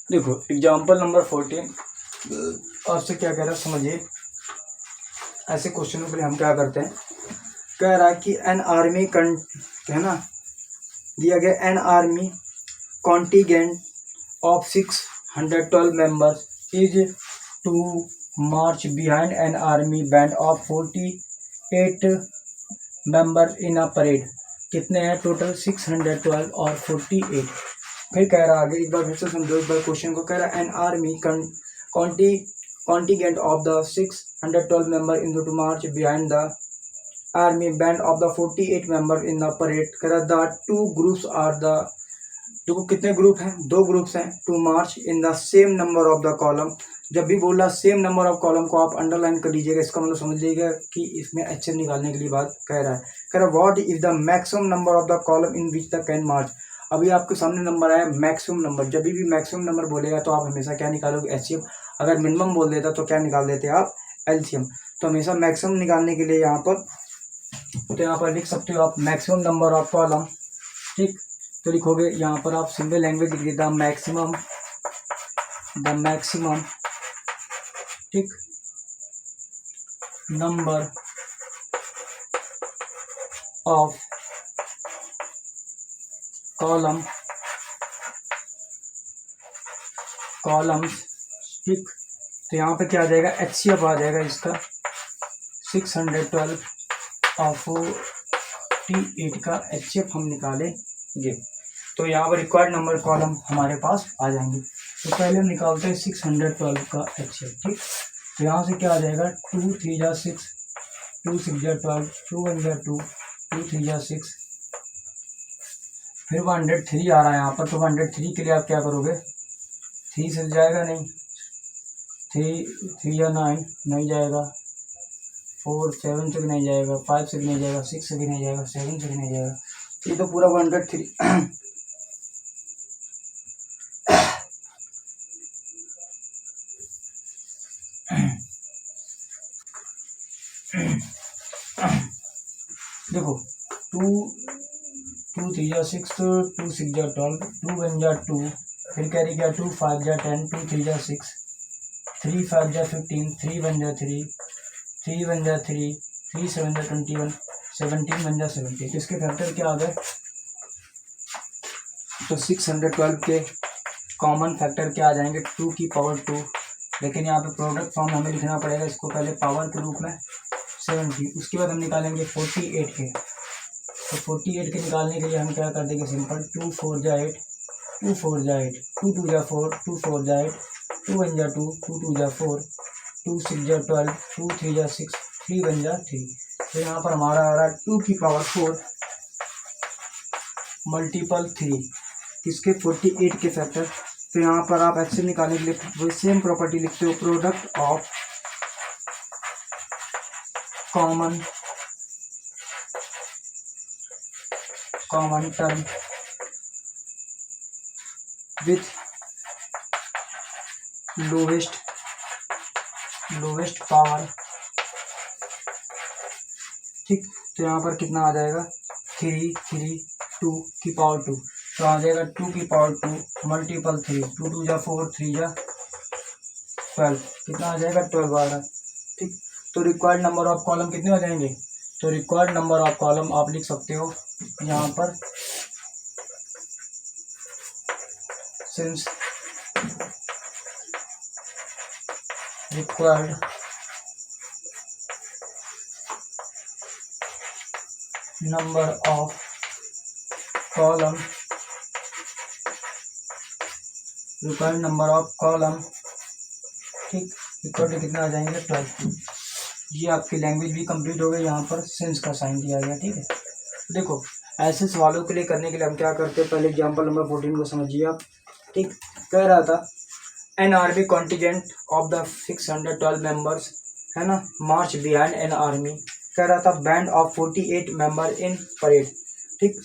देखो example number 14 आपसे क्या कह रहा है समझिए। ऐसे क्वेश्चनों के लिए हम क्या करते हैं, कह रहा है कि एन आर्मी है ना, दिया गया N army contingent of 612 members is to march behind an army band of 48 members in a parade। कितने हैं टोटल 612 और 48। फिर कह रहा आगे, एक बार फिर से समझो एक बार क्वेश्चन को। कह रहा an army contingent of the 612 member in to march behind the army band of the 48 member in the parade. कह रहा the two groups are the, देखो कितने ग्रुप हैं, दो ग्रुप्स हैं। To march in the same number of the column. जब भी बोला सेम नंबर ऑफ कॉलम को आप अंडरलाइन कर लीजिएगा, इसका मतलब समझ लीजिएगा कि इसमें HCF निकालने के लिए बात कह रहा है। कह रहा है what is the maximum number of the column in which the can march. अभी आपके सामने नंबर आया मैक्सिमम नंबर। जब भी मैक्सिमम नंबर बोलेगा तो आप हमेशा क्या निकालोगे, HCF। अगर मिनिमम बोल देता तो क्या निकाल देते आप, LCM। तो हमेशा मैक्सिमम निकालने के लिए यहाँ पर, तो यहाँ पर लिख सकते हो आप मैक्सिमम नंबर ऑफ कॉलम। ठीक, तो लिखोगे यहाँ पर आप सिंपल लैंग्वेज लिख देते द मैक्सिमम ठीक नंबर ऑफ कॉलम्स। ठीक, तो यहाँ पे क्या आ जाएगा, HCF आ जाएगा इसका 612 और 48 का HCF हम निकालेंगे। तो यहाँ पर रिक्वायर्ड नंबर कॉलम हमारे पास आ जाएंगे। तो पहले हम निकालते हैं 612 का HCF। ठीक, तो यहाँ से क्या आ जाएगा, 2 3 जा 6, 2 6 जा 12, 2 1 जा 2, 2 3 जा 6, फिर 103 आ रहा है यहाँ पर। तो 103 के लिए आप क्या करोगे, 3 से जाएगा नहीं, 3 या 9 नहीं जाएगा, 4 7 से भी नहीं जाएगा, 5 से भी नहीं जाएगा, 6 से भी नहीं जाएगा, 7 से भी नहीं जाएगा। ये तो पूरा 103 देखो 2 3 जा 6, 2 6 जा 12, 2 1 जा 2, फिर कैरी किया 2 5 जा 10, 2 3 जा 6, 3 5 जा 15, 3 1 जा 3, 3 1 जा 3, 3 7 जा 21, 17 1 जा 70। तो इसके फैक्टर क्या आ गए, तो 612 के कॉमन फैक्टर क्या आ जाएंगे, 2 की पावर 2। लेकिन यहाँ पे प्रोडक्ट फॉर्म हमें लिखना पड़ेगा इसको पहले पावर के रूप में 70। उसके बाद हम निकालेंगे 48 के। तो 48 के निकालने के लिए हम क्या कर देंगे, सिंपल 2 4 जा 8, 2 4 जा 8, 2 2 जा 4, 2 4 जा 8, 2 1 जा 2, 2 2 जा 4, 2 6 जा 12, 2 3 जा 6, 3 1 जा 3। तो यहाँ पर हमारा आ रहा है 2 की पावर 4 मल्टीपल 3 किसके, 48 के फैक्टर। तो यहाँ पर आप HCF निकालने के लिए वो सेम प्रॉपर्टी लिखते हो, product of common term with lowest power. ठीक, तो यहाँ पर कितना आ जाएगा, 3 3 2 की पावर 2। तो आ जाएगा 2 की पावर 2 मल्टीपल 3, 2 2 जा 4, 3 जा 12, कितना आ जाएगा 12 आ रहा। ठीक, तो रिक्वायर्ड नंबर ऑफ कॉलम कितने हो जाएंगे, तो रिक्वायर्ड नंबर ऑफ कॉलम आप लिख सकते हो यहाँ पर, since required number of column, required number of column ठीक इक्वल टू कितना आ जाएंगे 12। ये आपकी लैंग्वेज भी कंप्लीट हो गई, यहाँ पर सिंस का साइन दिया गया। ठीक है, देखो ऐसे सवालों के लिए करने के लिए हम क्या करते हैं, पहले एग्जांपल नंबर 14 को समझिए आप। ठीक, कह रहा था N army contingent of the 612 members है ना, मार्च बिहाइंड एन आर्मी। कह रहा था band of 48 member in parade. ठीक,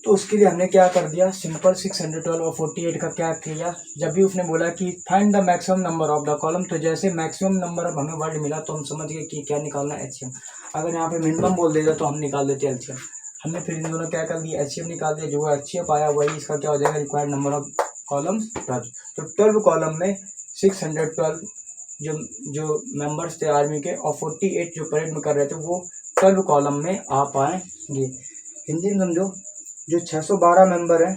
तो उसके लिए हमने क्या कर दिया, सिंपल 612 और 48 का क्या किया, जब भी उसने बोला कि find the maximum number of the column, तो जैसे मैक्सिमम नंबर अब हमें वर्ड मिला तो हम समझ गए कि क्या निकालना है, HCF। अगर यहाँ पे मिनिमम बोल देगा तो हम निकाल देते LCM। हमने फिर इन दोनों क्या कर दिया, HCF निकाल दिया, जो HCF आया वही इसका क्या हो जाएगा, रिक्वायर्ड नंबर ऑफ कॉलम 12। तो 12 कॉलम में 612 जो मेंबर्स थे आर्मी के और 48 जो परेड में कर रहे थे वो 12 कॉलम में आ पाएंगे। हिंदी में समझो, जो 612 मेंबर हैं,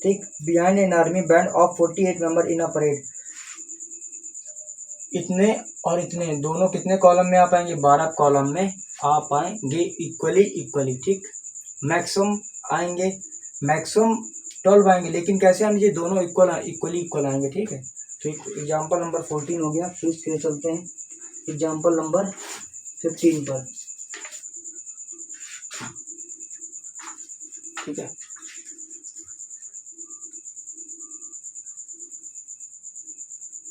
ठीक, behind an army band of 48 member in a parade, इतने और इतने दोनों कितने कॉलम में आ पाएंगे? 12 कॉलम में आ पाएंगे इक्वली, ठीक। मैक्सिमम आएंगे, मैक्सिमम 12 आएंगे, लेकिन कैसे आने चाहिए? दोनों इक्वल आएंगे, ठीक है। ठीक, एग्जाम्पल नंबर 14 हो गया। फिर चलते हैं एग्जाम्पल नंबर 15 पर, ठीक है।